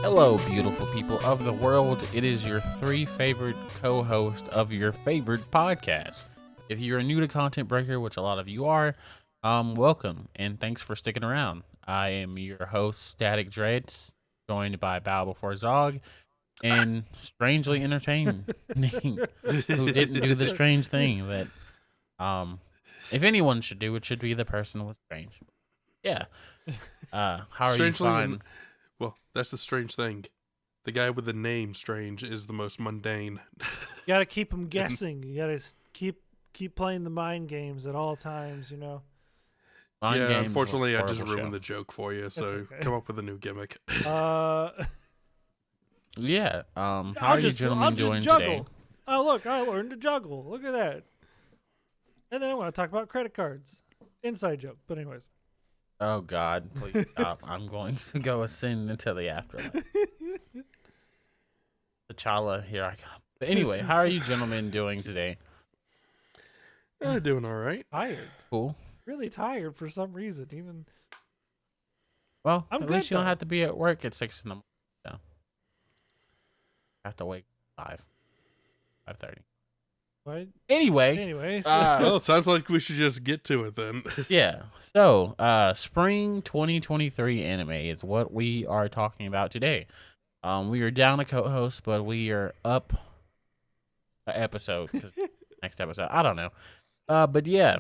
Hello, beautiful people of the world. It is your three favorite co-hosts of your favorite podcast. If you're new to Content Breaker, which a lot of you are, welcome and thanks for sticking around. I am your host, Static Dreads, joined by Bow Before Zog and strangely entertaining, who didn't do the strange thing that, if anyone should do, it should be the person with strange. Yeah. How are you finding? Well, that's the strange thing. The guy with the name Strange is the most mundane. You gotta keep them guessing. You gotta keep playing the mind games at all times. You know. Mind yeah, games unfortunately, was a I just horrible ruined show. the joke for you. So okay. come up with a new gimmick. Yeah. How are you gentlemen doing today? Oh, look, I learned to juggle. Look at that. And then I want to talk about credit cards. Inside joke. But anyways. Oh God, please stop. I'm going to go ascend into the afterlife. T'Challa, here I come. But anyway, how are you gentlemen doing today? Doing all right. Tired. Cool. Really tired for some reason. Even. Well, I'm at good, least you don't though. have to be at work at 6 in the morning. So. I have to wake 5:30. What? Anyway. Anyways. Well, it sounds like we should just get to it then. Yeah. So, spring 2023 anime is what we are talking about today. We are down a co-host, but we are up an episode. 'Cause next episode, I don't know. But yeah.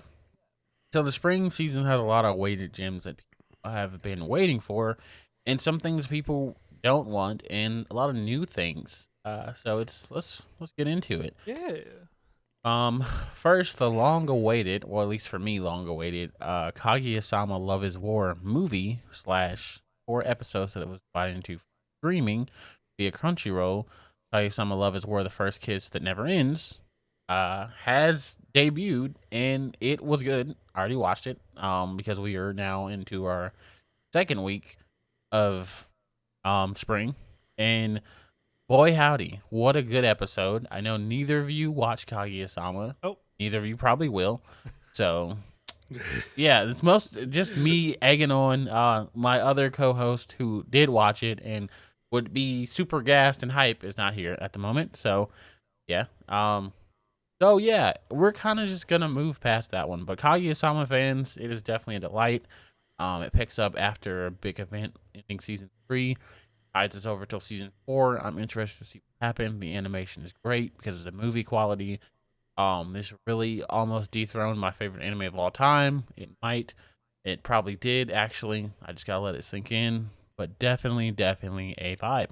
So the spring season has a lot of weighted gems that people have been waiting for, and some things people don't want, and a lot of new things. So let's get into it. yeah. First, the long-awaited, or at least for me, long-awaited, Kaguya-sama Love is War movie / 4 episodes that it was divided into streaming via Crunchyroll. Kaguya-sama Love is War: The First Kiss That Never Ends has debuted, and it was good. I already watched it because we are now into our second week of spring, and boy howdy, what a good episode. I know neither of you watched Kaguya-sama. Oh. Neither of you probably will. So, yeah, it's most just me egging on my other co-host who did watch it and would be super gassed and hype is not here at the moment. So, yeah. So, yeah, we're kind of just going to move past that one. But Kaguya-sama fans, it is definitely a delight. It picks up after a big event ending season 3. Tides us over till season 4. I'm interested to see what happened. The animation is great because of the movie quality. This really almost dethroned my favorite anime of all time. It probably did actually. I just gotta let it sink in. But definitely a vibe.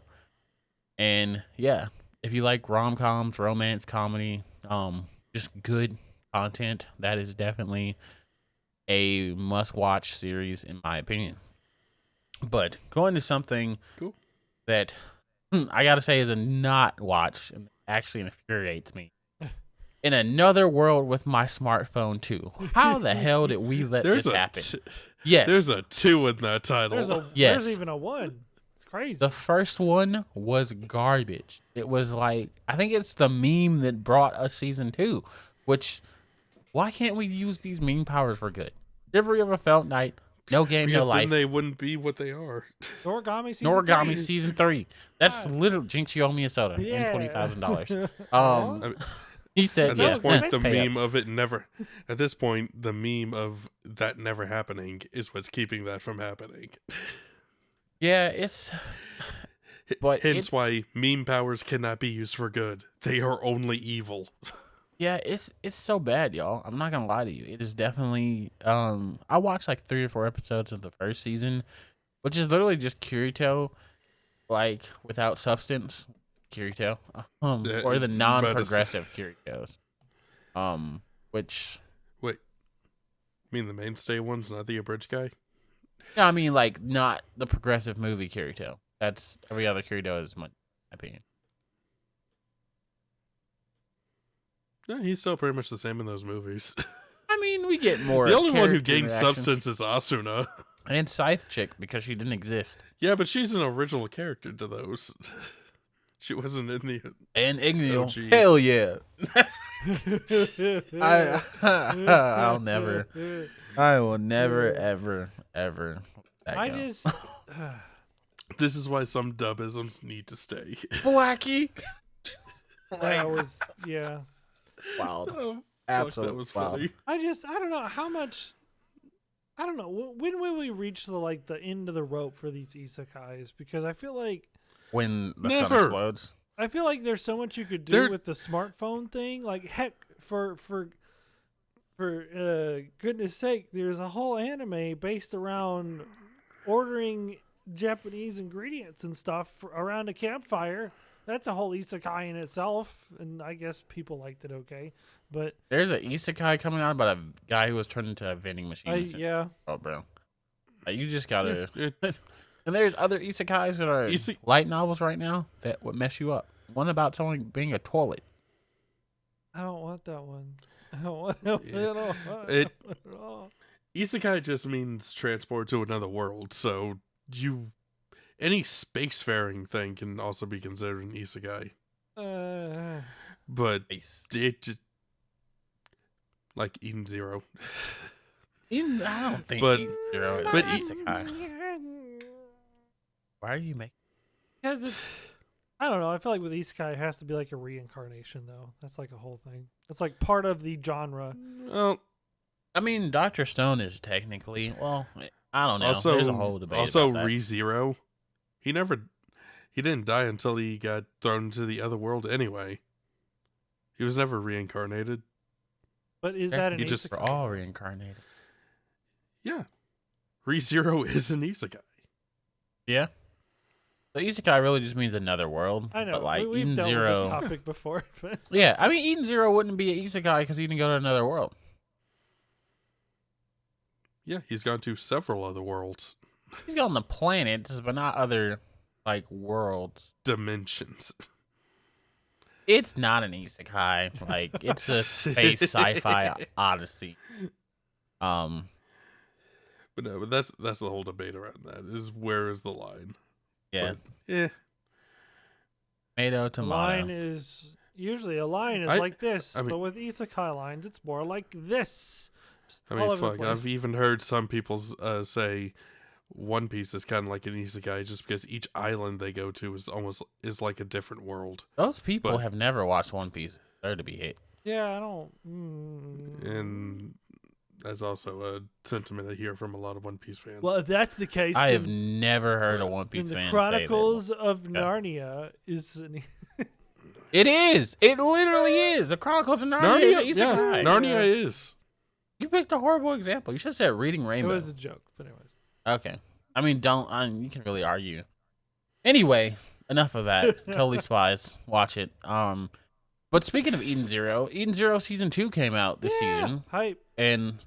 And yeah, if you like rom-coms, romance, comedy, just good content, that is definitely a must-watch series in my opinion. But going to something Cool. that I gotta say is a not watch and actually infuriates me. In another world with my smartphone too. How the hell did we let this happen? Yes. There's a 2 in that title. Yes. There's even a 1. It's crazy. The first one was garbage. It was like, I think it's the meme that brought us season 2, which, why can't we use these meme powers for good? Chivalry of a Felt Knight, no game, because no life. then they wouldn't be what they are. Noragami season 3. That's literally Jinx, you owe me a soda and $20,000. He said, At this point, the pay meme of it never. At this point, the meme of that never happening is what's keeping that from happening. Yeah, it's. But hence why meme powers cannot be used for good. They are only evil. Yeah, it's so bad, y'all. I'm not gonna lie to you. It is definitely. I watched like 3 or 4 episodes of the first season, which is literally just Kirito, like without substance. Kirito, or the non-progressive Kiritos, which. Wait, you mean the mainstay ones, not the abridged guy? No, I mean like not the progressive movie Kirito. That's every other Kirito is my opinion. Yeah, he's still pretty much the same in those movies. I mean, we get more. The only one who character gained interaction. substance is Asuna. And Scythe Chick because she didn't exist. Yeah, but she's an original character to those. She wasn't in the. And Igneo. OG. Hell yeah. I will never, ever. I go. just This is why some dubisms need to stay. Blackie. That was Wild. Oh, Absolutely that was wild. funny. I don't know how much. I don't know when will we reach the end of the rope for these isekais, because I feel like When the sun Never. explodes. I feel like there's so much you could do There- with the smartphone thing. Like heck, for goodness sake, there's a whole anime based around ordering Japanese ingredients and stuff around a campfire. That's a whole isekai in itself, and I guess people liked it okay. But There's an isekai coming out about a guy who was turned into a vending machine. yeah, Oh, bro. You just gotta. It- And there's other isekais that are Ise- light novels right now that would mess you up. One about someone being a toilet. I don't want that one. I don't want that Yeah. at all. It- At all. Isekai just means transport to another world, so any spacefaring thing can also be considered an isekai. But Face. it like Eden Zero. Even, I don't think But- Eden Zero is but an isekai. Why are you making? Because it's, I don't know. I feel like with isekai, it has to be like a reincarnation, though. That's like a whole thing. That's like part of the genre. Well, I mean, Dr. Stone is technically. Well, I don't know. also There's a whole debate. also about that. ReZero. He didn't die until he got thrown into the other world anyway. He was never reincarnated. But is Yeah, that an he just- isekai? We're all reincarnated. Yeah. ReZero is an isekai. Yeah. The isekai really just means another world. I know. But like we've Eden dealt with Zero. this topic before. But Yeah, I mean Eden Zero wouldn't be an isekai because he didn't go to another world. Yeah, he's gone to several other worlds. He's gone to planets, but not other like worlds. Dimensions. It's not an isekai. Like it's a space sci-fi odyssey. But no, but that's the whole debate around that. Is where is the line? Yeah. But, yeah. Tomato, the tomato. line is usually a line is like this, I mean- but with isekai lines, it's more like this. Just I all mean, over the fuck. place. I've even heard some people say One Piece is kind of like an isekai, just because each island they go to is like a different world. Those people but- have never watched One Piece. They're to be hate. Yeah, I don't. And that's also a sentiment I hear from a lot of One Piece fans. Well, if that's the case, I have then, never heard a Then One Piece then the fan Chronicles of Yeah. Narnia is an say that. It is. It literally is. The Chronicles of Narnia, is an isekai. Narnia is. You picked a horrible example. You should have said Reading It Rainbow. was a joke, but anyways. Okay. I mean, you can really argue. Anyway, enough of that. Totally Spies. Watch it. But speaking of Eden Zero season 2 came out this season, Hype. and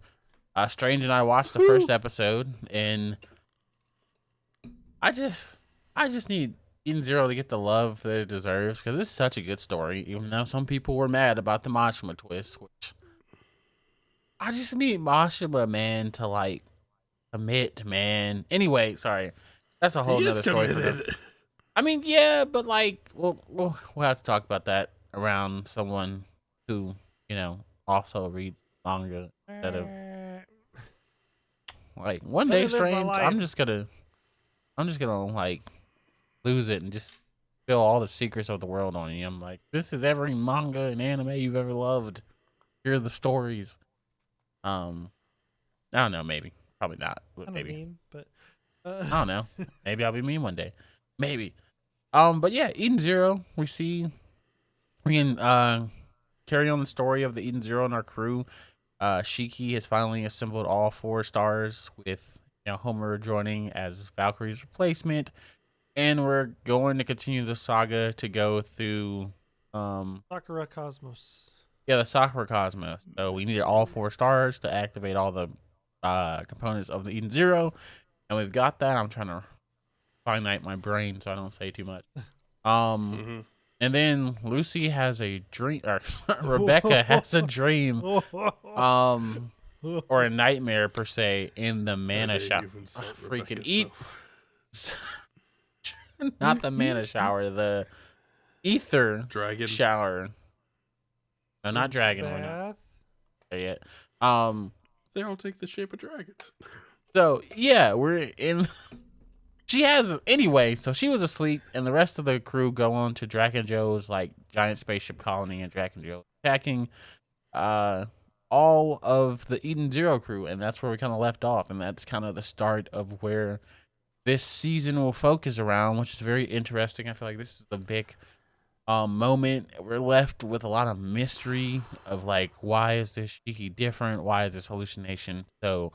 Strange and I watched the first episode, and I just need Eden Zero to get the love that it deserves, because it's such a good story. Even though some people were mad about the Mashima twist, which I just need Mashima, man, to like commit, man. Anyway, sorry, that's a whole He is nother story. committed. I mean, yeah, but like, we'll have to talk about that around someone who, also reads manga instead of like one Let day me live my Strange. life. I'm just gonna like lose it and just spill all the secrets of the world on you. I'm like, this is every manga and anime you've ever loved. Here are the stories. I don't know, maybe, probably not, but I don't maybe. mean, but I don't know. Maybe I'll be mean one day. Maybe. But yeah, Eden Zero. We can carry on the story of the Eden Zero and our crew. Shiki has finally assembled all 4 stars with Homer joining as Valkyrie's replacement, and we're going to continue the saga to go through Sakura Cosmos. the Sakura Cosmos. So we needed all 4 stars to activate all the components of the Eden Zero, and we've got that. I'm trying to finite my brain so I don't say too much. Mm-hmm. And then Lucy has a dream, or Rebecca has a dream, or a nightmare per se, in the mana shower. Freaking eat, not the mana shower, the ether Dragon. shower. No, not dragon. We're not Bath. there yet. They all take the shape of dragons. So yeah, we're in. she has anyway. So she was asleep, and the rest of the crew go on to Drac and Joe's like giant spaceship colony, and Drac and Joe attacking all of the Eden Zero crew, and that's where we kind of left off, and that's kind of the start of where this season will focus around, which is very interesting. I feel like this is the big moment. We're left with a lot of mystery of like, why is this Shiki different? Why is this hallucination so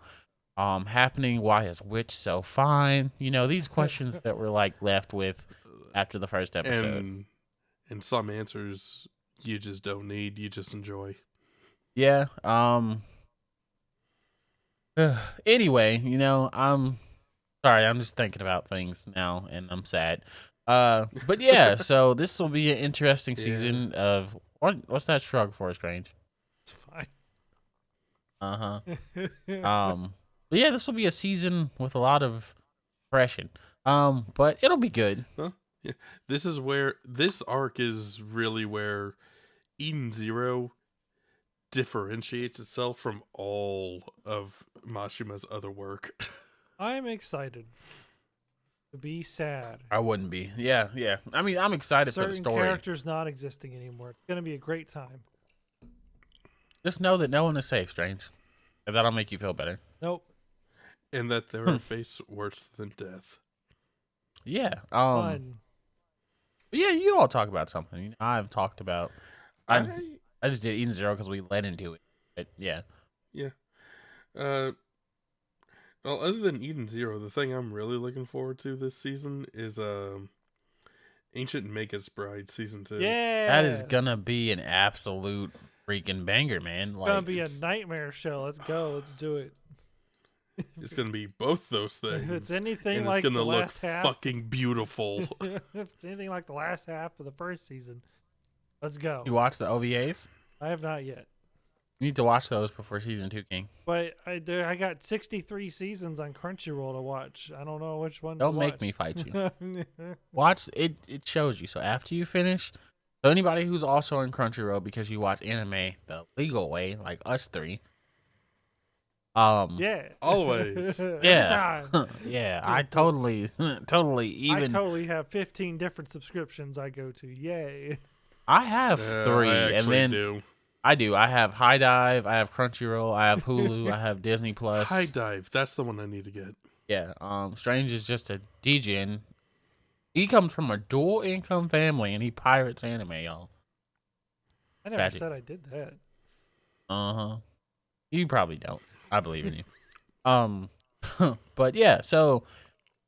happening? Why is Witch so fine? You know, these questions that we're like left with after the first episode. And some answers you just don't need, you just enjoy. Yeah. Anyway, you know, I'm sorry, I'm just thinking about things now and I'm sad. But yeah, so this will be an interesting season of what's that shrug for, Strange? It's fine. But yeah, this will be a season with a lot of depression. But it'll be good. Huh? Yeah. This arc is really where Eden Zero differentiates itself from all of Mashima's other work. I'm excited to be sad. I wouldn't be. Yeah. I mean, I'm excited for the Certain story. characters not existing anymore. It's gonna be a great time. Just know that no one is safe, Strange. And that'll make you feel better. Nope. And that there are fates worse than death. Yeah. Fun. But yeah, you all talk about something. You know, I've talked about. I just did Eden Zero because we led into it. But yeah. Yeah. Well, other than Eden Zero, the thing I'm really looking forward to this season is Ancient Magus Bride Season 2. Yeah. That is gonna be an absolute freaking banger, man. It's Like, gonna be a nightmare show. Let's go. Let's do it. It's gonna be both those things. If it's anything and like it's gonna the look last half, fucking beautiful. if it's anything like the last half of the first season, let's go. you watch the OVAs? I have not yet, You need to watch those before season 2, King. but I got 63 seasons on Crunchyroll to watch. I don't know which one. Don't to make watch. me fight you. Watch it. It shows you. So after you finish, so anybody who's also in Crunchyroll because you watch anime the legal way, like us three. Yeah. Always. Yeah. Anytime. Yeah. I totally. I totally have 15 different subscriptions I go to. Yay. I have Yeah, 3, I and actually then do. I do. I have High Dive. I have Crunchyroll. I have Hulu. I have Disney Plus. High Dive. That's the one I need to get. Yeah. Strange is just a DGen. He comes from a dual income family, and he pirates anime, y'all. I never Tragic. said I did that. You probably don't. I believe in you. But yeah, so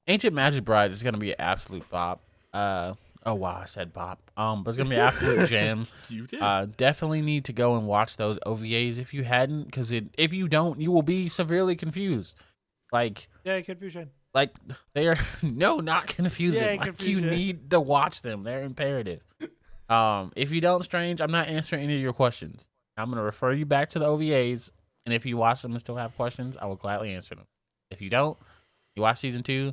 Ancient Magic Bride is gonna be an absolute bop. Oh wow, I said bop. But it's gonna be an absolute jam. You did. Definitely need to go and watch those OVAs if you hadn't, because if you don't, you will be severely confused. Like Confusion. they are not confusing. Yeah, Like, confusion. you need to watch them. They're imperative. If you don't, Strange, I'm not answering any of your questions. I'm gonna refer you back to the OVAs, and if you watch them and still have questions, I will gladly answer them. If you don't, you watch season 2,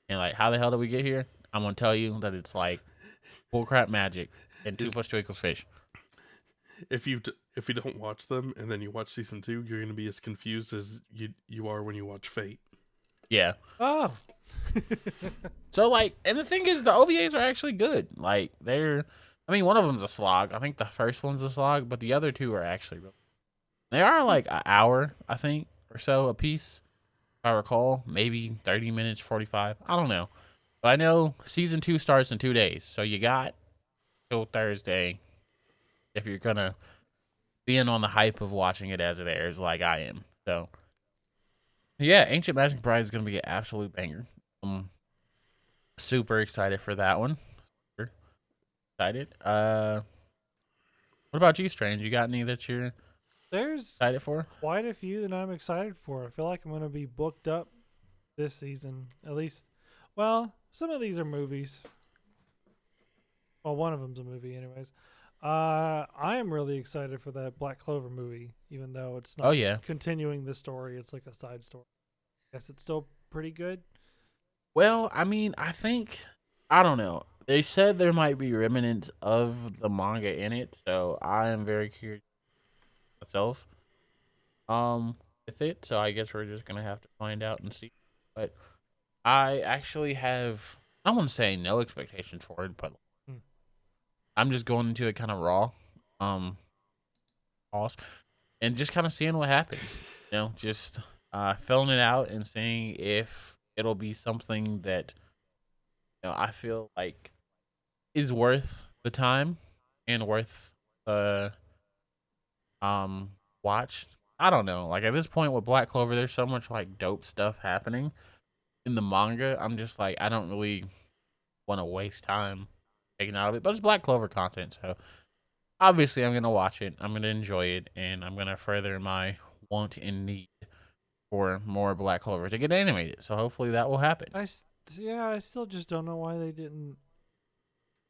and like, how the hell did we get here? I'm gonna tell you that it's like bullcrap magic, and 2 + 2 = fish. If you don't watch them and then you watch season 2, you're gonna be as confused as you are when you watch Fate. Yeah. Oh. So like, and the thing is, the OVAs are actually good. Like I mean, one of them's a slog. I think the first one's a slog, but the other 2 are actually really. They are like an hour, I think, or so a piece. If I recall, maybe 30 minutes, 45. I don't know, but I know season 2 starts in 2 days, so you got till Thursday if you're gonna be in on the hype of watching it as it airs, like I am. So yeah, Ancient Magic Bride is gonna be an absolute banger. I'm super excited for that one. Super excited. What about you, Strange? You got any that you're There's excited for? quite a few that I'm excited for. I feel like I'm going to be booked up this season. At least, well, some of these are movies. Well, one of them's a movie anyways. I am really excited for that Black Clover movie, even though it's not Oh yeah. continuing the story. It's like a side story. Guess it's still pretty good. Well, I mean, I don't know. They said there might be remnants of the manga in it, so I am very curious myself. With it, so I guess we're just gonna have to find out and see. But I actually have, I don't want to say no expectations for it, but Hmm. I'm just going into it kind of raw, um, pause, and just kind of seeing what happens. Just filling it out and seeing if it'll be something that I feel like is worth the time and worth the um watch. I don't know. Like at this point with Black Clover, there's so much like dope stuff happening in the manga. I'm just like I don't really want to waste time taking out of it. But it's Black Clover content, so obviously I'm gonna watch it. I'm gonna enjoy it, and I'm gonna further my want and need for more Black Clover to get animated. So hopefully that will happen. Yeah, I still just don't know why they didn't.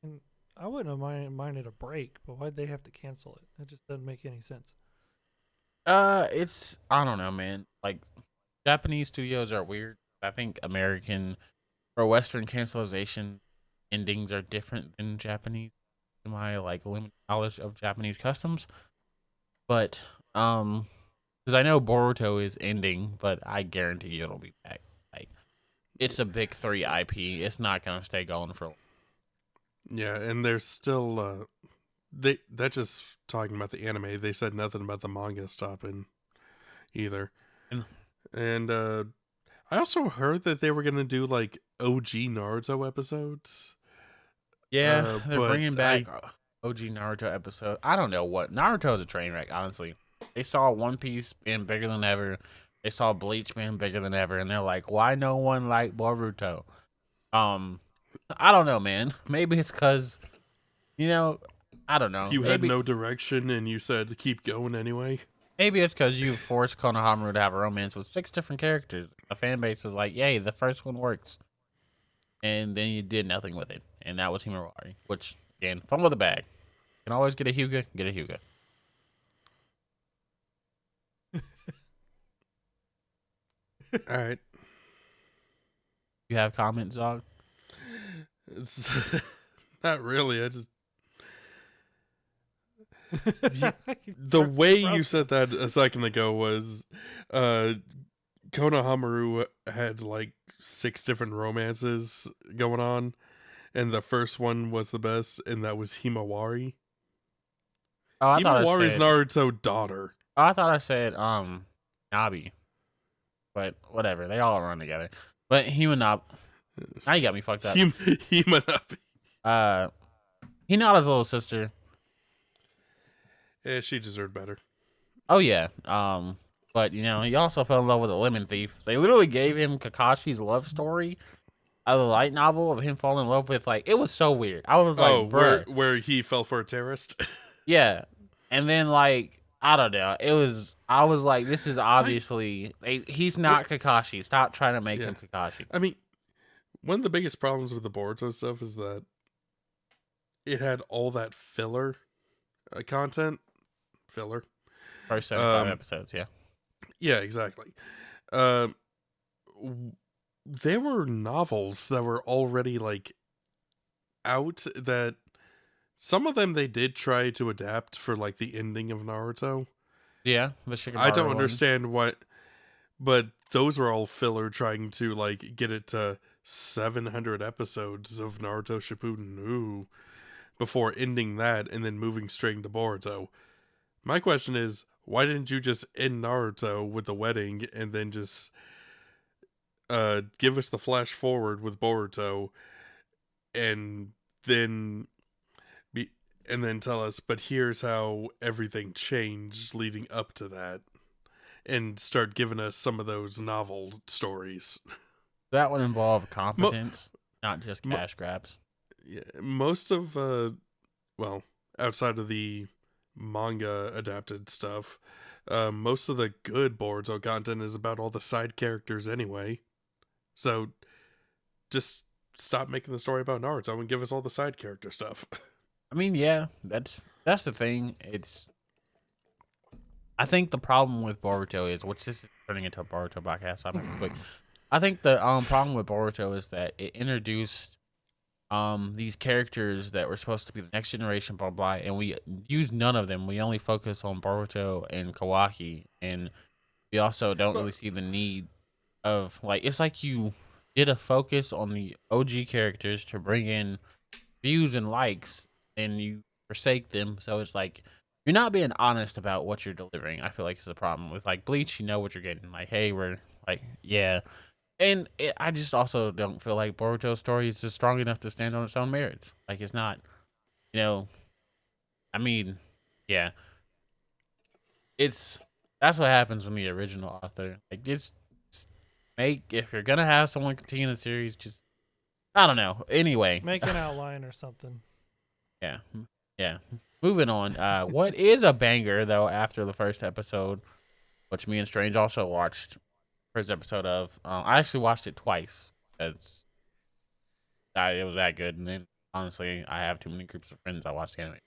And I wouldn't have minded a break, but why'd they have to cancel it? It just doesn't make any sense. It's I don't know, man. Like Japanese studios are weird. I think American or Western cancelization endings are different than Japanese. In my like limited knowledge of Japanese customs, but because I know Boruto is ending, but I guarantee you it'll be back. Like it's a big three IP. It's not gonna stay going for. Yeah, and there's still that's just talking about the anime. They said nothing about the manga stopping either. And- And I also heard that they were gonna do like OG Naruto episodes. Yeah, they're but bringing back OG Naruto episode. I don't know what Naruto is a train wreck. Honestly, they saw One Piece being bigger than ever. They saw Bleach being bigger than ever, and they're like, "Why no one like Boruto?" I don't know, man. Maybe it's because I don't know. You had no direction, and you said to keep going anyway. Maybe it's because you forced Konohamaru to have a romance with 6 different characters. The fan base was like, "Yay, the first one works," and then you did nothing with it, and that was Himawari. Which again, fun with the bag. You can always get a Hyuga. Get a Hyuga. All right. You have comments, Zog? It's not really. I just the way you said that a second ago was Konohamaru had like 6 different romances going on, and the first one was the best, and that was Himawari. Oh, I thought I Himawari's said. Naruto's daughter. Oh, I thought I said Nabi, but whatever. They all run together. But Hinata. Now you got me fucked up. Himanabi. Hinata's little sister. Yeah, she deserved better. Oh yeah. But he also fell in love with a lemon thief. They literally gave him Kakashi's love story of the light novel of him falling in love with it was so weird. I was like, bruh. where he fell for a terrorist. Yeah. And then I don't know. I was like, this is obviously he's not Kakashi. Stop trying to make him Kakashi. I mean, one of the biggest problems with the Boruto stuff is that it had all that filler content. Filler. First 75 episodes, yeah. Yeah, exactly. There were novels that were already out that some of them they did try to adapt for the ending of Naruto. Yeah, the Shikamaru I don't one. understand but those were all filler trying to get it to 700 episodes of Naruto Shippuden before ending that and then moving straight into Boruto. My question is, why didn't you just end Naruto with the wedding and then just give us the flash forward with Boruto and then tell us, but here's how everything changed leading up to that, and start giving us some of those novel stories. That would involve competence, not just cash grabs. Yeah, most of outside of the manga adapted stuff, most of the good Boruto content is about all the side characters anyway. So just stop making the story about Naruto and give us all the side character stuff. I mean, yeah, that's the thing. I think the problem with Boruto is, which this is turning into a Boruto podcast, so I'm gonna be quick. I think the problem with Boruto is that it introduced these characters that were supposed to be the next generation, blah blah, and we use none of them. We only focus on Boruto and Kawaki, and we also don't really see the need of it's like you did a focus on the OG characters to bring in views and likes, and you forsake them. So it's like you're not being honest about what you're delivering. I feel like it's a problem with like Bleach. You know what you're getting. Like, hey, we're like, yeah. And I just also don't feel like Boruto's story is just strong enough to stand on its own merits. Like, it's not, you know, I mean, yeah, it's that's what happens when the original author like just make if you're gonna have someone continue the series, just I don't know. Anyway, Make an outline or something. yeah, yeah. Moving on. What is a banger though? After the first episode, which me and Strange also watched first episode of. I actually watched it twice. It's it was that good, and then honestly, I have too many groups of friends I watched anime.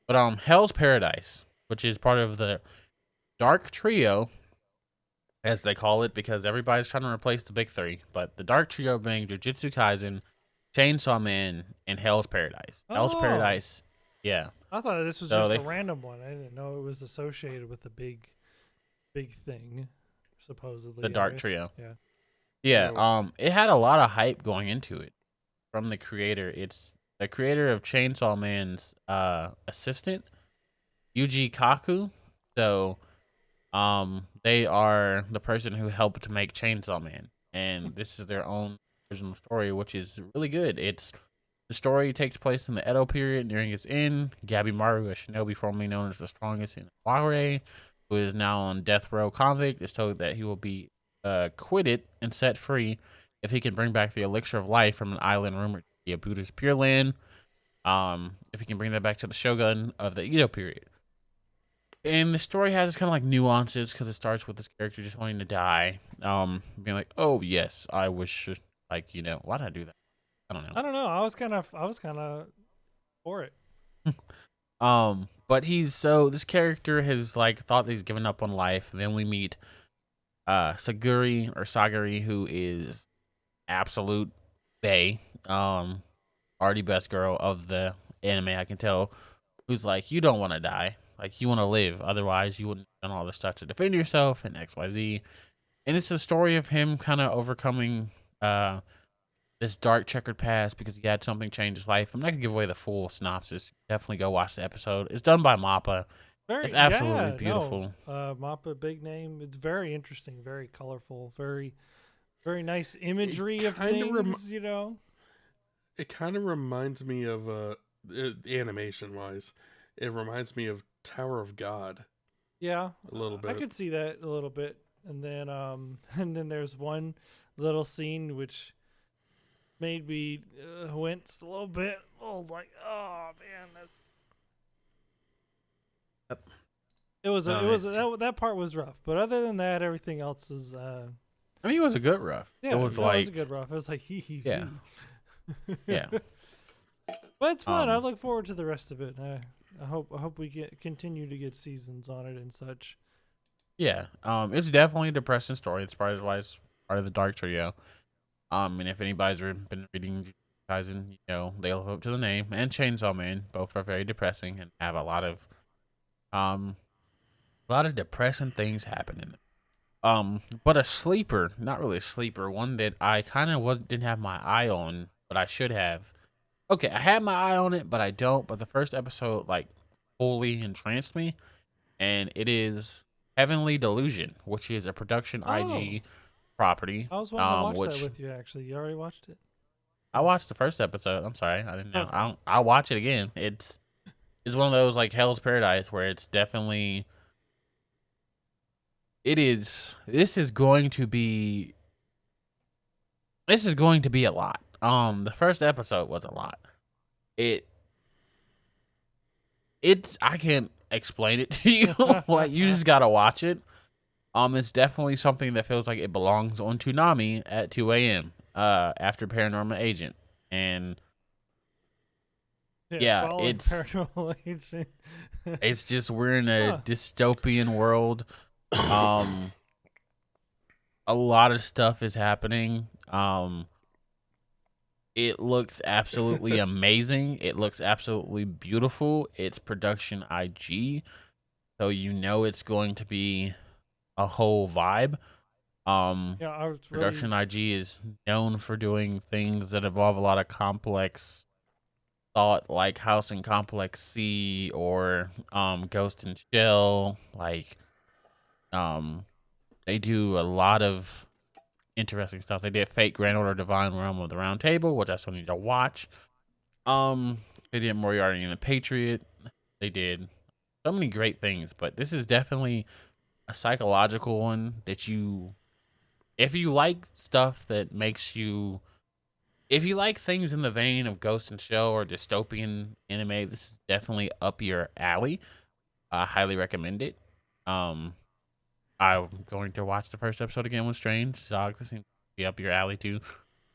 But Hell's Paradise, which is part of the Dark Trio, as they call it, because everybody's trying to replace the big three. But the Dark Trio being Jujutsu Kaisen, Chainsaw Man, and Hell's Paradise. Hell's Oh. Paradise, yeah. I thought this was So just they- a random one. I didn't know it was associated with the big thing, supposedly. The Dark anyways. Trio. Yeah. Yeah, Oh. it had a lot of hype going into it from the creator. It's the creator of Chainsaw Man's assistant, Yuji Kaku. So, they are the person who helped to make Chainsaw Man, and this is their own original story, which is really good. The story takes place in the Edo period. Nearing its end, Gabimaru, a shinobi formerly known as the strongest in Wagure, who is now on death row convict, is told that he will be acquitted and set free if he can bring back the elixir of life from an island rumored to be a Buddhist Pure Land. If he can bring that back to the shogun of the Edo period. And the story has kind of like nuances because it starts with this character just wanting to die, being like, "Oh yes, I wish, like why did I do that? I don't know." I don't know. I was kind of for it. But this character has like thought that he's given up on life. And then we meet Saguri, who is absolute bae, already best girl of the anime, I can tell, who's like, you don't want to die, like you want to live, otherwise you wouldn't have done all this stuff to defend yourself and XYZ. And it's the story of him kind of overcoming this dark checkered past because he had something change his life. I'm not gonna give away the full synopsis. Definitely go watch the episode. It's done by Mappa. It's absolutely beautiful. No. Mappa, big name. It's very interesting, very colorful, very, very nice imagery of kinda things. It kind of reminds me of animation wise. It reminds me of Tower of God Yeah, a little bit. I could see that a little bit. And then, and then there's one little scene which made me wince a little bit. I was like, oh man, that's. Yep. It was No, it was that part was rough, but other than that, everything else was. I mean, it was a good rough. Yeah, it was no, like it was a good rough. It was like hee hee. Yeah. Yeah. But it's fun. I Um, look forward to the rest of it. I hope we continue to get seasons on it and such. Yeah, it's definitely a depressing story. It's probably why it's part of the Dark Trio. And if anybody's been reading Jujutsu Kaisen, they live up to the name. And Chainsaw Man, both are very depressing and have a lot of depressing things happening. But a sleeper, not really a sleeper, one that I kind of didn't have my eye on, but I should have. Okay, I had my eye on it, but I don't. But the first episode, like, fully entranced me, and it is Heavenly Delusion, which is a production IG property. I was wanting to watch which that with you. Actually, you already watched it. I watched the first episode. I'm sorry, I didn't know. I'll watch it again. It's one of those like Hell's Paradise where it's definitely. It is. This is going to be a lot. The first episode was a lot. It's I can't explain it to you. Like, you just gotta watch it. It's definitely something that feels like it belongs on Toonami at 2 a.m. After Paranormal Agent, and yeah, following it's- Paranormal Agent. it's just we're in a Huh. dystopian world. A lot of stuff is happening. It looks absolutely amazing. It looks absolutely beautiful. It's production IG, so it's going to be a whole vibe. Yeah, I was really. Production IG is known for doing things that involve a lot of complex thought, like House and Complex C or Ghost and Shell. Like um, they do a lot of interesting stuff. They did Fate Grand Order Divine Realm of the Round Table, which I still need to watch. They did Moriarty and the Patriot. They did so many great things, but this is definitely a psychological one that if you like stuff that makes you, if you like things in the vein of Ghost and Shell or dystopian anime, this is definitely up your alley. I highly recommend it. Um, I'm going to watch the first episode again with Strange. So this seems to be up your alley too,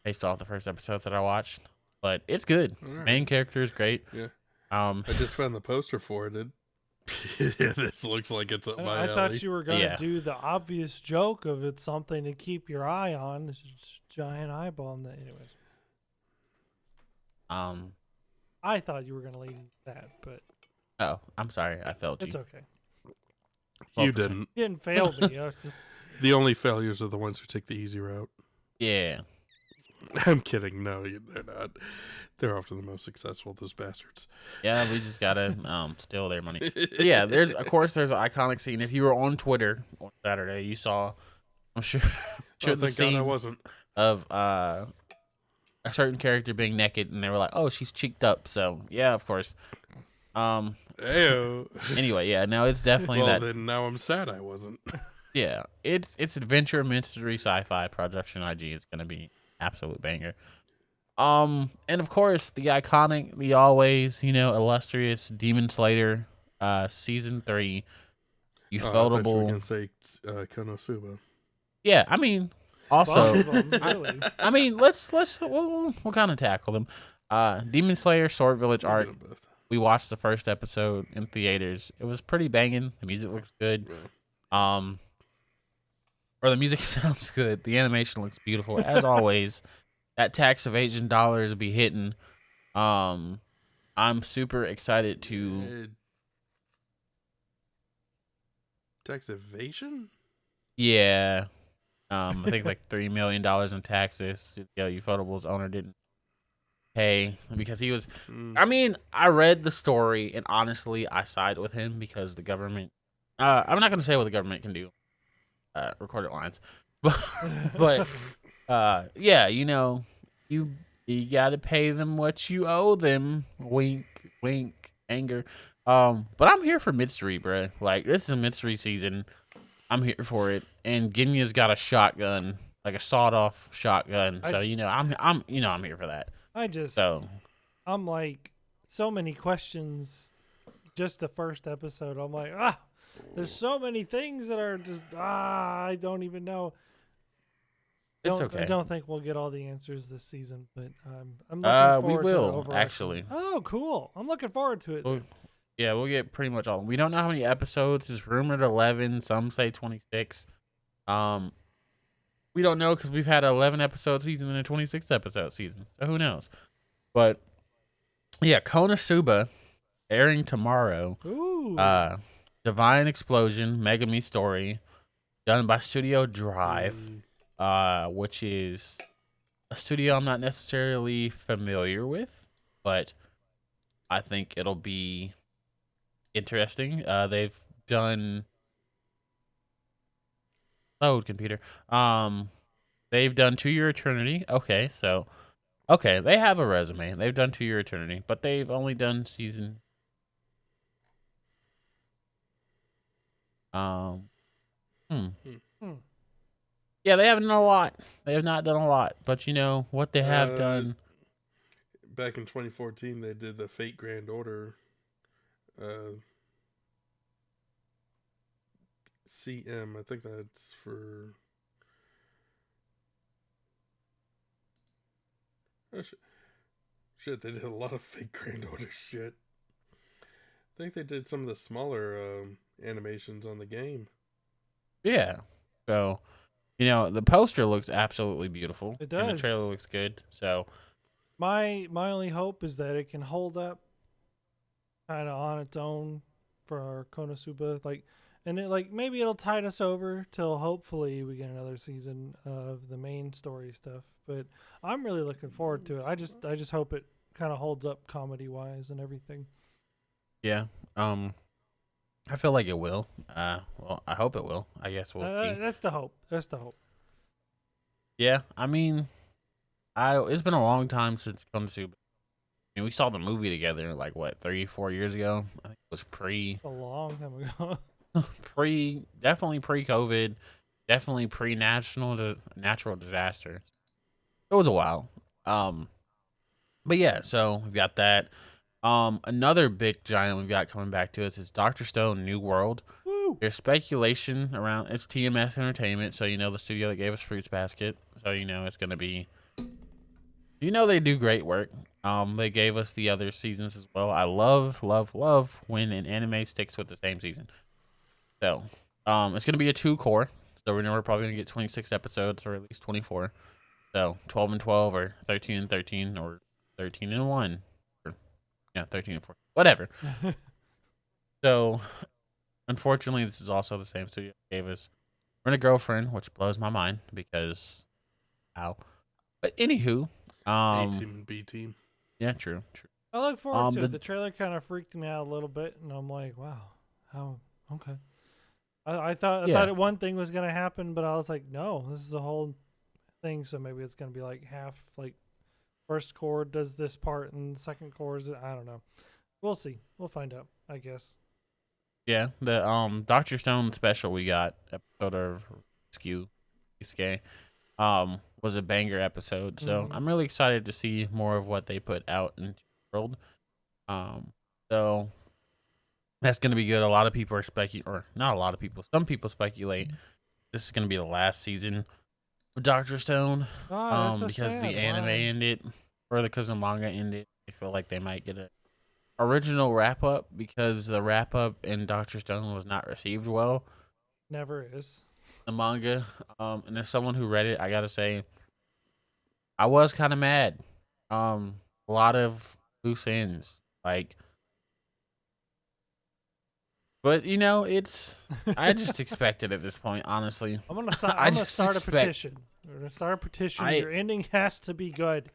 based off the first episode that I watched. But it's good. All Main right. character is great. Yeah. Um, I just found the poster for it. Yeah, this looks like it's up my I alley. thought you were gonna Yeah. do the obvious joke of it's something to keep your eye on. This giant eyeball. Anyways, I thought you were gonna lead into that, but oh, I'm sorry. I failed it's you. okay. You 12%. didn't. You didn't fail me. I was just. The only failures are the ones who take the easy route. Yeah. I'm kidding. No, they're not. They're often the most successful, those bastards. Yeah, we just gotta steal their money. But yeah, there's an iconic scene. If you were on Twitter on Saturday, you saw, I'm sure, Oh, the thank God I scene wasn't. of a certain character being naked, and they were like, "Oh, she's cheeked up." So yeah, of course. Ayo. Anyway, yeah, no, it's definitely Well, that. then now I'm sad I wasn't. Yeah, it's adventure, mystery, sci-fi. Production IG is gonna be absolute banger. And of course the iconic, the always, illustrious Demon Slayer, season 3. Oh, I thought you were Ufotable. going to say Konosuba. Yeah, I mean, Both also, of them, really. I mean, we'll kind of tackle them. Demon Slayer Sword Village We'll arc. do them both. We watched the first episode in theaters. It was pretty banging. The music looks good. Yeah. Or the music sounds good. The animation looks beautiful as always. That tax evasion dollars will be hitting. I'm super excited to. Tax evasion? Yeah. I think like $3 million in taxes. Ufotable's owner didn't pay because he was. I mean, I read the story and honestly, I side with him because the government. I'm not gonna say what the government can do. Recorded lines, but yeah, you gotta pay them what you owe them. Wink, wink, anger. But I'm here for mystery, bruh. Like, this is a mystery season. I'm here for it. And Ginya's got a shotgun, like a sawed-off shotgun. So I'm here for that. I'm like, so many questions. Just the first episode, I'm like, there's so many things that are just I don't even know. It's okay. I don't think we'll get all the answers this season, but I'm looking forward we to the will overarching- actually. Oh, cool! I'm looking forward to it. We'll get pretty much all. We don't know how many episodes. It's rumored 11. Some say 26. We don't know because we've had an 11 episode season and a 26 episode season, so who knows? But yeah, Konosuba airing tomorrow. Ooh. Divine Explosion, Megami Story, done by Studio Drive, which is a studio I'm not necessarily familiar with, but I think it'll be interesting. They've done load computer. They've done To Your Eternity. Okay, they have a resume. They've done To Your Eternity, but they've only done season. Yeah, they haven't done a lot. They have not done a lot, but what they have done. Back in 2014, they did the Fate Grand Order. CM, I think that's for. Oh, shit, they did a lot of Fate Grand Order shit. I think they did some of the smaller animations on the game. Yeah. So, the poster looks absolutely beautiful. It does. And the trailer looks good. So, my only hope is that it can hold up kind of on its own for our Konosuba. Like, and it like maybe it'll tide us over till hopefully we get another season of the main story stuff. But I'm really looking forward to it. I just hope it kind of holds up comedy wise and everything. Yeah. I feel like it will. Well, I hope it will. I guess we'll see. That's the hope. That's the hope. Yeah, I mean, it's been a long time since Konosuba. I mean, we saw the movie together like what 3-4 years ago. I think it was A long time ago. definitely pre-COVID, definitely natural disaster. It was a while. But yeah, so we've got that. Another big giant we've got coming back to us is Doctor Stone New World. Woo! There's speculation around it's TMS Entertainment, so the studio that gave us Fruits Basket, so it's gonna be. They do great work. They gave us the other seasons as well. I love when an anime sticks with the same season. So, it's gonna be a 2-core. So we're probably gonna get 26 episodes or at least 24. So 12 and 12 or 13 and 13 or 13 and 1. Or, 13 and 4. Whatever. So, unfortunately, this is also the same studio that gave us Rent a Girlfriend, which blows my mind because, ow. But anywho, A team and B team. yeah, true. I look forward to it. The trailer kind of freaked me out a little bit, and I'm like, wow, how okay. I thought one thing was gonna happen, but I was like, no, this is a whole thing. So maybe it's gonna be like half, like first core does this part and second core is I don't know. We'll see. We'll find out, I guess. Yeah, the Doctor Stone special we got episode of Isuke, was a banger episode. So I'm really excited to see more of what they put out into the world. So that's gonna be good. A lot of people are or not a lot of people. Some people speculate this is gonna be the last season of Doctor Stone. So because sad. the anime ended, or because the manga ended. I feel like they might get a original wrap up because the wrap up in Doctor Stone was not received well. Never is. The manga. And as someone who read it, I gotta say, I was kind of mad. A lot of loose ends, like, but it's. I just expect it at this point, honestly. I'm gonna start a petition. We're gonna start a petition. Your ending has to be good.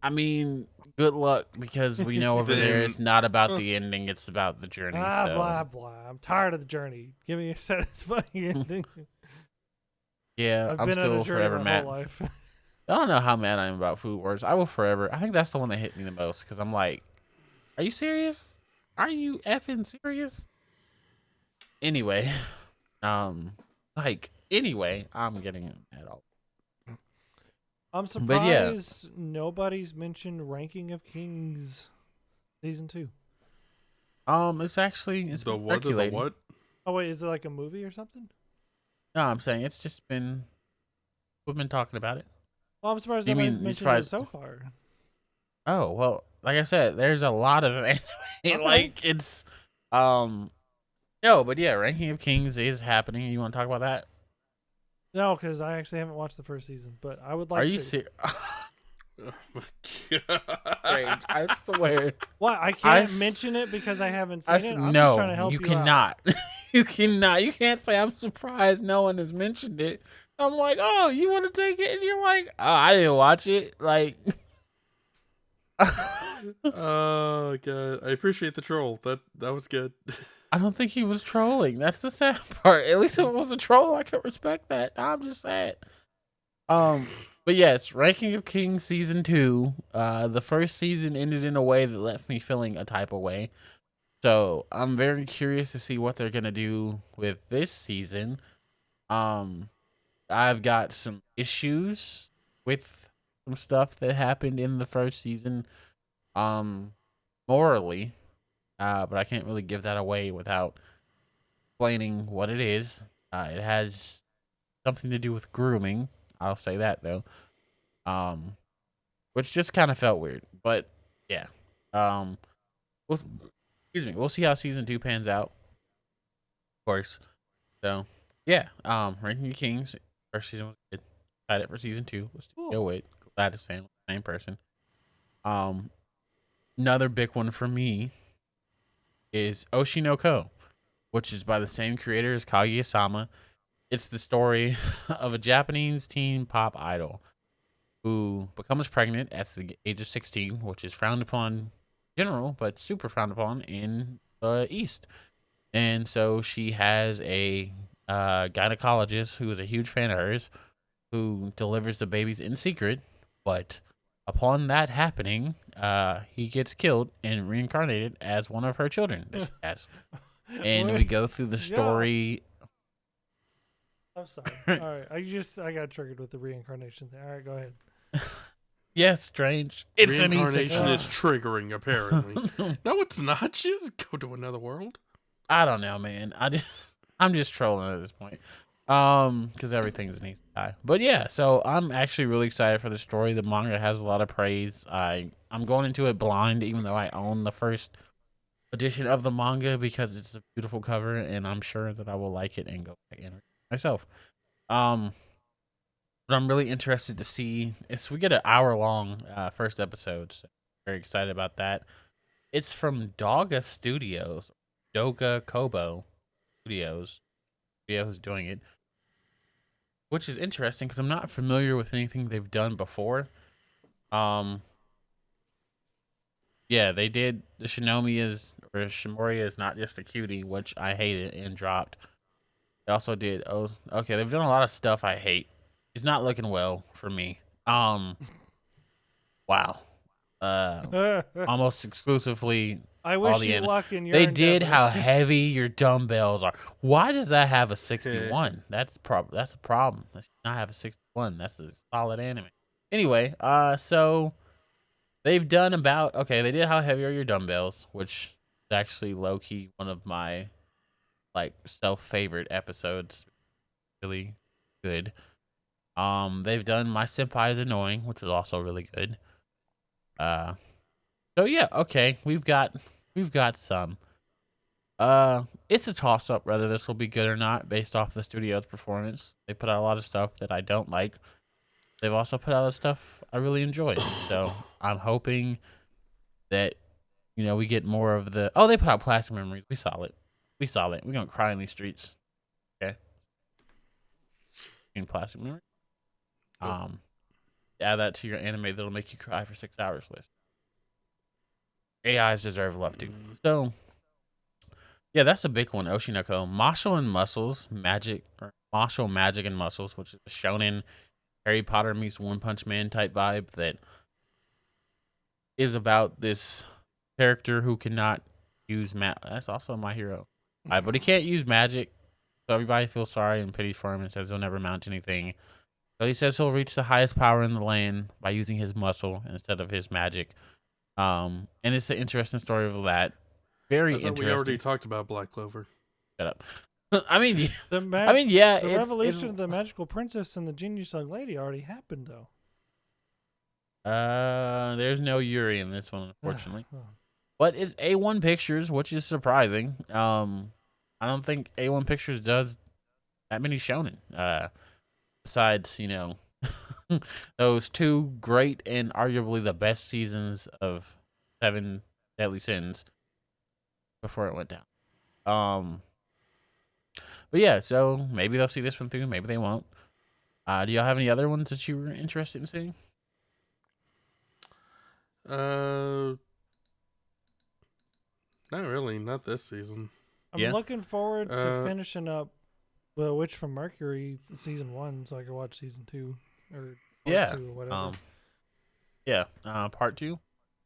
I mean, good luck because we know over there it's not about the ending; it's about the journey. Blah blah. I'm tired of the journey. Give me a satisfying ending. Yeah, I'm still forever mad. I don't know how mad I am about Food Wars. I will forever. I think that's the one that hit me the most because I'm like, are you serious? Are you effing serious? Anyway, I'm getting mad all. I'm surprised nobody's mentioned Ranking of Kings season 2. It's the what? The what? Oh wait, is it like a movie or something? No, I'm saying it's just we've been talking about it. Well, I'm surprised nobody's mentioned it so far. Oh well, like I said, there's a lot of anime. Okay. Like it's no, but yeah, Ranking of Kings is happening. You want to talk about that? No, because I actually haven't watched the first season, but I would like to. Are you serious? Oh my god! I swear. What? I can't mention it because I haven't seen it. I'm no, just trying to help you cannot. out. You cannot. You can't say I'm surprised no one has mentioned it. I'm like, oh, you want to take it, and you're like, oh, I didn't watch it. Like, oh god! I appreciate the troll. That was good. I don't think he was trolling. That's the sad part. At least if it was a troll, I could respect that. I'm just sad. But yes, Ranking of Kings season 2. The first season ended in a way that left me feeling a type of way. So I'm very curious to see what they're gonna do with this season. I've got some issues with some stuff that happened in the first season, morally. But I can't really give that away without explaining what it is. It has something to do with grooming. I'll say that though. Which just kind of felt weird. But yeah. We'll see how season 2 pans out. Of course. So yeah. Ranking of Kings. First season was good. Excited for season 2. Let's go with. Glad to say I'm the same person. Another big one for me is Oshinoko. which is by the same creator as Kaguya-sama. It's the story of a Japanese teen pop idol who becomes pregnant at the age of 16, which is frowned upon in general, but super frowned upon in the East. And so she has a gynecologist who is a huge fan of hers, who delivers the babies in secret. But upon that happening, he gets killed and reincarnated as one of her children that she has. And we go through the Yeah. story. I'm sorry. All right. I got triggered with the reincarnation thing. All right, go ahead. Yeah, strange. It's an Reincarnation isekai. is triggering, apparently. No, it's not. You just go to another world. I don't know, man. I'm just trolling at this point. Because everything's an isekai. But yeah, so I'm actually really excited for the story. The manga has a lot of praise. I'm going into it blind, even though I own the first edition of the manga because it's a beautiful cover, and I'm sure that I will like it and go back and read it myself. But I'm really interested to see. We get an hour-long first episode. So very excited about that. It's from Doga Studios, Doga Kobo Studios. Studio who's doing it, which is interesting because I'm not familiar with anything they've done before. Yeah, they did the Shimoria is not just a cutie, which I hated and dropped. They also did okay, they've done a lot of stuff I hate. It's not looking well for me. Wow. Almost exclusively I all wish the you end. luck in your They did how endeavors. heavy your dumbbells are. Why does that have a 61? That's a problem. That should not have a 61. That's a solid anime. Anyway, so they've done they did how heavy are your dumbbells, which is actually low key one of my like self-favorite episodes. Really good. They've done My Senpai is Annoying, which was also really good. So yeah, okay, we've got some. It's a toss up whether this will be good or not based off the studio's performance. They put out a lot of stuff that I don't like. They've also put out stuff I really enjoy. So I'm hoping that we get more of the. Oh, they put out Plastic Memories. We saw it. We're gonna cry in these streets. Okay. In Plastic Memories. Add that to your anime that'll make you cry for 6 hours list. AIs deserve love too. So, yeah, that's a big one. Oshinoko, Martial and Muscles, Martial Magic and Muscles, which is a shonen Harry Potter meets One Punch Man type vibe that is about this character who cannot use That's also My Hero, but he can't use magic, so everybody feels sorry and pity for him and says he'll never mount anything. So he says he'll reach the highest power in the land by using his muscle instead of his magic. And it's an interesting story of that. Very interesting. We already talked about Black Clover. Shut up. I mean, yeah. The revelation of the magical princess and the genius young lady already happened, though. There's no Yuri in this one, unfortunately. But it's A1 Pictures, which is surprising. I don't think A1 Pictures does that many shonen. Besides, those two great and arguably the best seasons of Seven Deadly Sins before it went down. But yeah, so maybe they'll see this one through, maybe they won't. Do y'all have any other ones that you were interested in seeing? Not really, not this season. I'm looking forward to finishing up The Witch from Mercury season 1 so I can watch season 2 or part 2 or whatever. Part 2.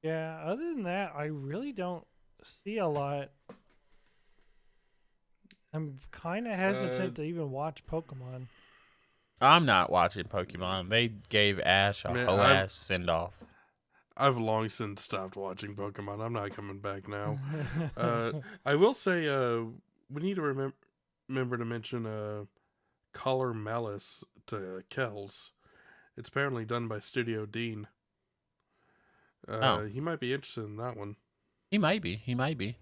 Yeah, other than that, I really don't see a lot. I'm kind of hesitant to even watch Pokemon. I'm not watching Pokemon. They gave Ash a whole ass send off. I've long since stopped watching Pokemon. I'm not coming back now. I will say, we need to remember to mention Color Malice to Kelz. It's apparently done by Studio Dean. He might be interested in that one. He might be.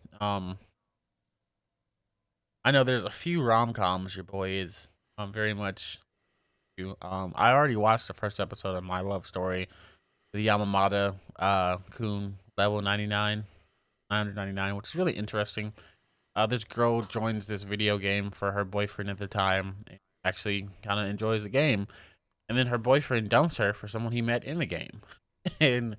I know there's a few rom-coms your boy is very much. I already watched the first episode of My Love Story, the Yamamata Kun level 999, which is really interesting. this girl joins this video game for her boyfriend at the time. And actually, kind of enjoys the game, and then her boyfriend dumps her for someone he met in the game, and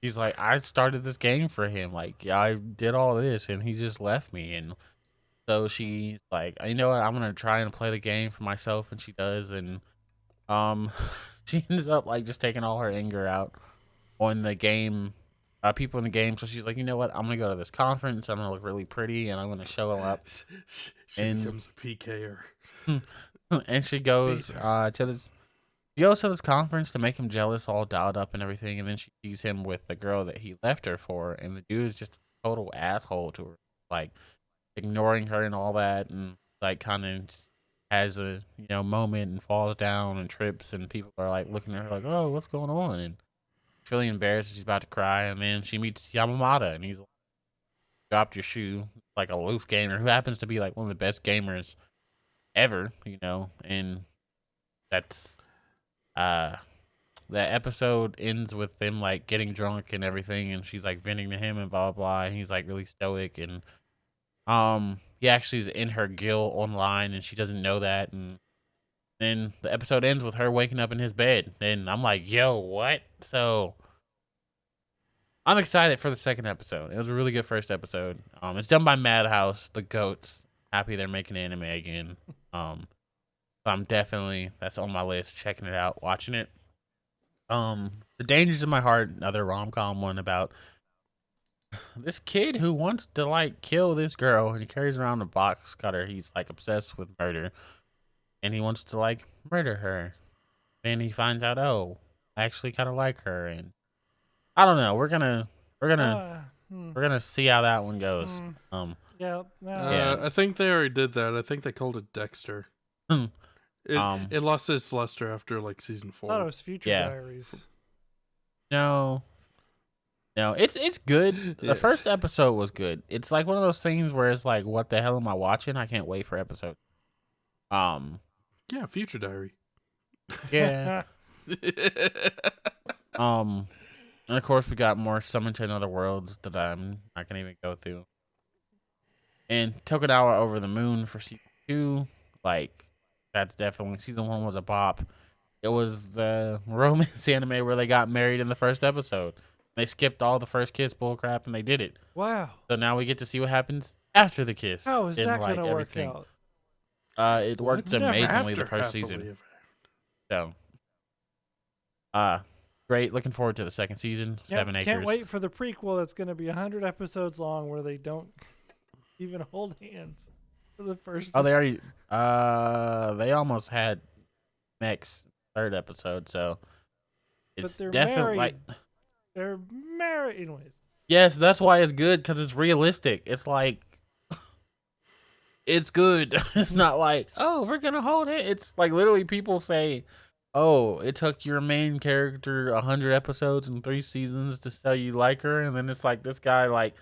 he's like, "I started this game for him. Like, yeah, I did all this, and he just left me." And so she's like, "You know what? I'm gonna try and play the game for myself," and she does, and um, she ends up like just taking all her anger out on the game, people in the game. So she's like, you know what? I'm gonna go to this conference. I'm gonna look really pretty, and I'm gonna show them up. She And becomes a PKer. and she goes to this. She goes to this conference to make him jealous, all dialed up and everything. And then she sees him with the girl that he left her for, and the dude is just a total asshole to her, like ignoring her and all that, and like kind of has a moment and falls down and trips, and people are like looking at her like, oh, what's going on? And she's really embarrassed, she's about to cry, and then she meets Yamamata, and he's like, dropped your shoe, like a aloof gamer who happens to be like one of the best gamers ever, and that's the episode ends with them like getting drunk and everything, and she's like venting to him and blah blah blah, and he's like really stoic, and he actually is in her guild online, and she doesn't know that, and then the episode ends with her waking up in his bed, and I'm like, yo, what? So I'm excited for the second episode. It was a really good first episode. It's done by Madhouse, the goats. Happy they're making anime again. I'm definitely, that's on my list, checking it out, watching it. The Dangers of My Heart, another rom-com one about this kid who wants to like kill this girl, and he carries around a box cutter. He's like obsessed with murder, and he wants to like murder her. And he finds out, oh, I actually kind of like her, and I don't know. We're gonna see how that one goes. Yeah. I think they already did that. I think they called it Dexter. It lost its luster after like season 4. I thought it was Future Diaries. No, it's good. The first episode was good. It's like one of those things where it's like, what the hell am I watching? I can't wait for episode. Yeah, Future Diary. Yeah. And of course we got more Summon to Another Worlds that I'm not gonna even go through. And Tokugawa Over the Moon for season 2, like that's definitely, season 1 was a bop. It was the romance anime where they got married in the first episode. They skipped all the first kiss bullcrap and they did it. Wow. So now we get to see what happens after the kiss. How is that like, going to work out? It worked amazingly the first season. So, great. Looking forward to the second season. 7 Acres. Can't wait for the prequel that's going to be 100 episodes long where they don't even hold hands for the first. Oh, they already. They almost had next third episode, so it's definitely like they're married, anyways. Yes, that's why it's good, because it's realistic. It's like it's good. It's not like, oh, we're gonna hold it. It's like literally people say, oh, it took your main character 100 episodes and 3 seasons to tell you like her, and then it's like this guy like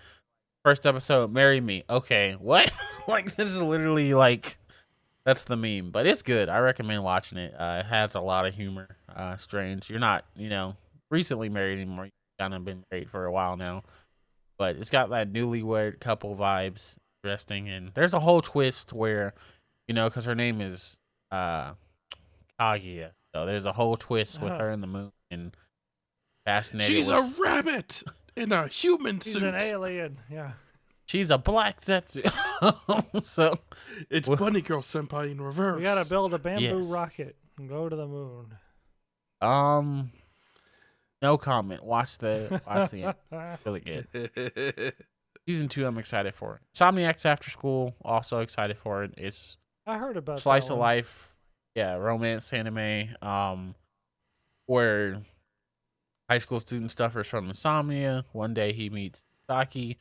first episode, marry me. Okay, what? Like this is literally like that's the meme, but it's good. I recommend watching it. It has a lot of humor. Strange. You're not, recently married anymore. You've kind of been married for a while now, but it's got that newlywed couple vibes. Interesting, and there's a whole twist where, because her name is Kaguya, so there's a whole twist with her in the moon, and fascinating. She's a rabbit in a human suit. She's an alien. Yeah. She's a black Zetsu. So it's Bunny Girl Senpai in reverse. We gotta build a bamboo rocket and go to the moon. No comment. Watch the end. Really good. Season 2, I'm excited for it. Insomniacs After School, also excited for it. It's I heard about slice of life, romance anime, where high school student suffers from insomnia. One day he meets Saki,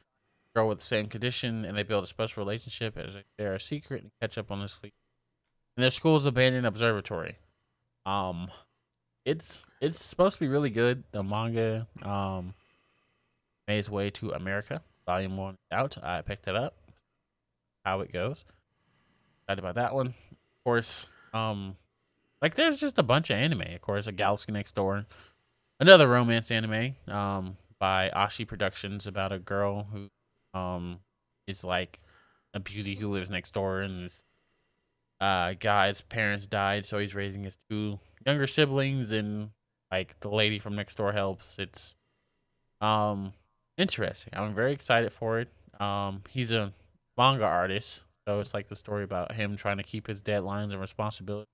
girl with the same condition, and they build a special relationship as they share a secret and catch up on their sleep. And their school's abandoned observatory. It's supposed to be really good. The manga made its way to America. Volume 1 out. I picked it up. How it goes. Excited about that one. Of course, there's just a bunch of anime. Of course, A Galaxy Next Door. Another romance anime by Ashi Productions about a girl who is like a beauty who lives next door, and this guy's parents died, so he's raising his two younger siblings, and like the lady from next door helps. It's um interesting. I'm very excited for it. He's a manga artist, so it's like the story about him trying to keep his deadlines and responsibility.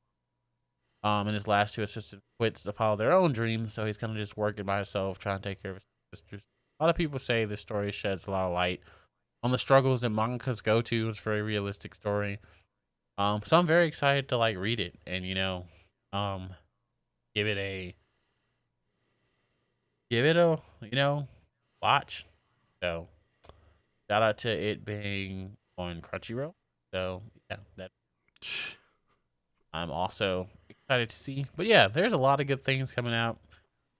And his last two assistants quit to follow their own dreams, so he's kind of just working by himself, trying to take care of his sisters. A lot of people say this story sheds a lot of light on the struggles that mangakas go to. It's a very realistic story. So I'm very excited to like read it and um, give it a watch. So shout out to it being on Crunchyroll. So yeah, that I'm also excited to see. But yeah, there's a lot of good things coming out.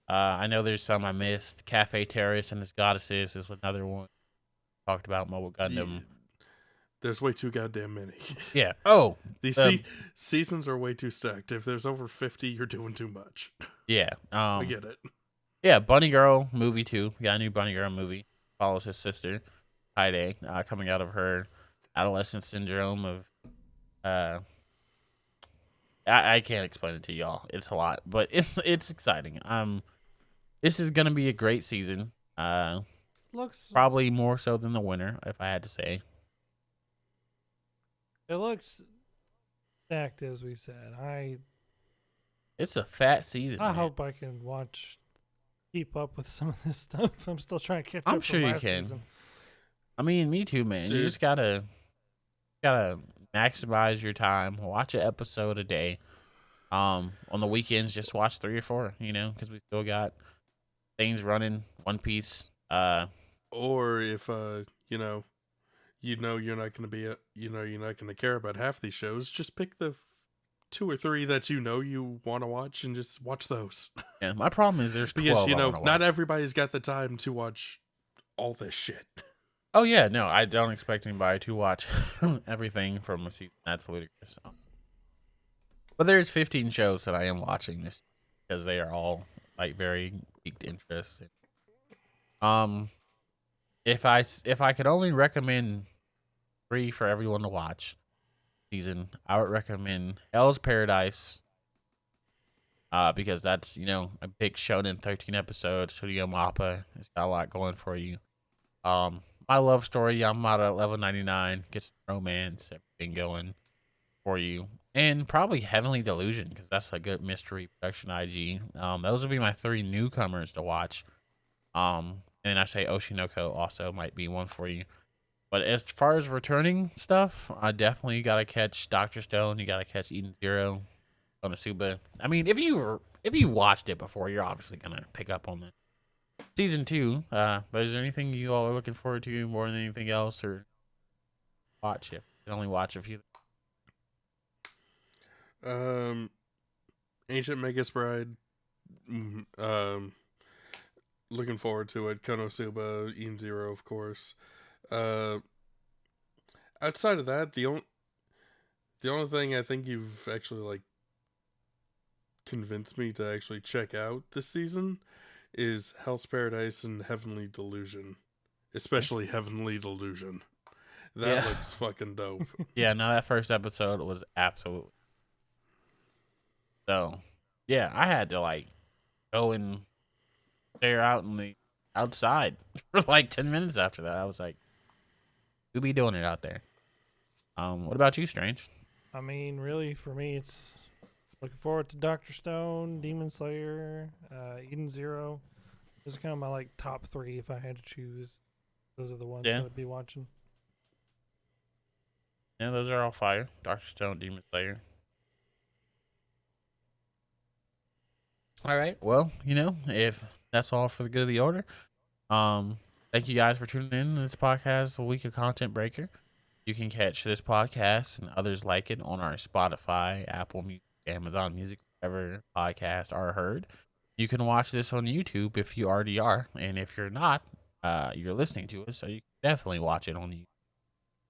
I know there's some I missed. Cafe Terrace and his Goddesses is another one. Talked about Mobile Gundam. There's way too goddamn many. Yeah. Oh, These seasons are way too stacked. If there's over 50, you're doing too much. Yeah. I get it. Yeah, Bunny Girl movie too. We got a new Bunny Girl movie. Follows his sister, Heide, coming out of her adolescent syndrome of I can't explain it to y'all. It's a lot, but it's exciting. This is gonna be a great season. Looks Probably more so than the winter, if I had to say. It looks stacked, as we said. It's a fat season. I man. hope I can keep up with some of this stuff. I'm still trying to catch I'm up. sure from you last can. Season. I mean, me too, man. You Dude. just gotta maximize your time. Watch an episode a day. On the weekends, just watch 3 or 4. Because we still got things running. One Piece. Or if you're not going to be you're not going to care about half these shows, just pick the 2 or 3 that you want to watch and just watch those. Yeah, my problem is there's 12. Because I wanna not watch. everybody's got the time to watch all this shit. Oh yeah, no, I don't expect anybody to watch everything from a season. That's ludicrous. But there's 15 shows that I am watching this because they are all like very piqued interest. If I could only recommend 3 for everyone to watch season, I would recommend Hell's Paradise. Because that's a big Shonen, 13 episodes. Studio Mappa, it's got a lot going for you. My love story, Yamada at level 99, gets romance, everything going for you. And probably Heavenly Delusion, because that's a good mystery production IG. Those would be my 3 newcomers to watch. And I say Oshinoko also might be one for you. But as far as returning stuff, I definitely got to catch Dr. Stone. You got to catch Eden Zero, Konosuba. I mean, if you watched it before, you're obviously going to pick up on that. Season 2, but is there anything you all are looking forward to more than anything else, or watch it? You can only watch a few. Ancient Magus Bride. Looking forward to it. Konosuba, Eden Zero, of course. Outside of that, the only thing I think you've actually convinced me to actually check out this season is Hell's Paradise and Heavenly Delusion, especially Heavenly Delusion. That looks fucking dope. Yeah, no, that first episode was absolutely. So, yeah, I had to go and stare out in the outside for 10 minutes after that. I was like, "Who be doing it out there?" What about you, Strange? I mean, really, for me, it's looking forward to Dr. Stone, Demon Slayer, Eden Zero. Those are kind of my top 3 if I had to choose. Those are the ones Yeah. I'd be watching. Yeah, those are all fire. Dr. Stone, Demon Slayer. All right. Well, if that's all for the good of the order, thank you guys for tuning in to this podcast, A Week of Content Breaker. You can catch this podcast and others like it on our Spotify, Apple Music, Amazon Music, wherever podcasts are heard. You can watch this on YouTube if you already are, and if you're not, you're listening to us, so you can definitely watch it on YouTube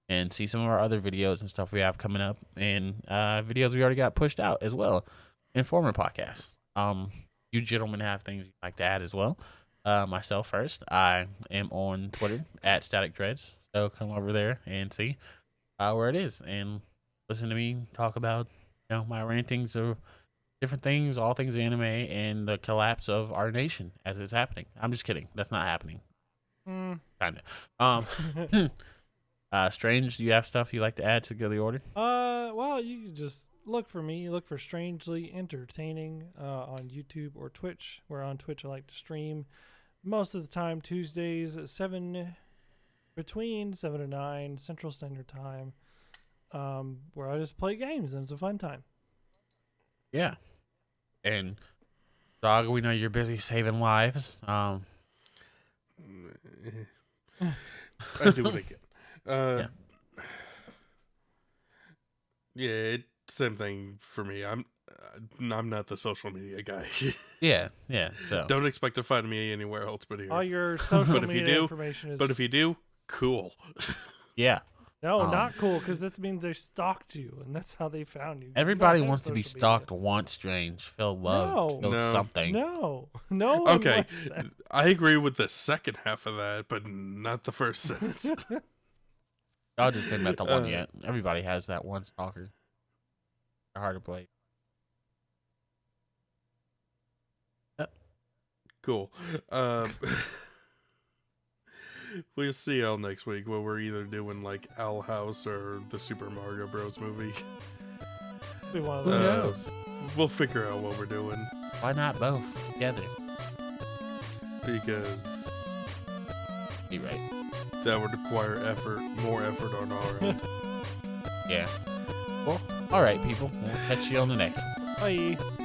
and see some of our other videos and stuff we have coming up, and videos we already got pushed out as well in former podcasts. You gentlemen have things you'd like to add as well. Myself first, I am on Twitter at Static Dreads, so come over there and see. where it is and listen to me talk about my rantings of different things, all things anime, and the collapse of our nation as it's happening. I'm just kidding. That's not happening. Kind of. Strange, do you have stuff you like to add to the order? Well, you can just look for me. Look for Strangely Entertaining on YouTube or Twitch. Where on Twitch I like to stream most of the time Tuesdays at between 7 and 9 Central Standard Time, where I just play games and it's a fun time. Yeah. And Dog, we know you're busy saving lives. I do it again. Yeah, same thing for me. I'm not the social media guy. Yeah. So Don't expect to find me anywhere else but here. All your social But if you media do- information is. But if you do, cool. yeah. No, not cool, because that means they stalked you, and that's how they found you. 'Cause you Everybody don't have wants to be social stalked media. once, Strange. Feel love. No. Feel No. something. No, no. one Okay, wants that. I agree with the second half of that, but not the first sentence. I just didn't met the one Uh, yet. Everybody has that one stalker. They're hard to play. Cool. We'll see y'all next week where we're either doing like Owl House or the Super Mario Bros. Movie. Be one of Who those. knows? We'll figure out what we're doing Why not both together? because Be right. that would require more effort on our end. Yeah. Well, all right, people. We'll catch you on the next one. Bye.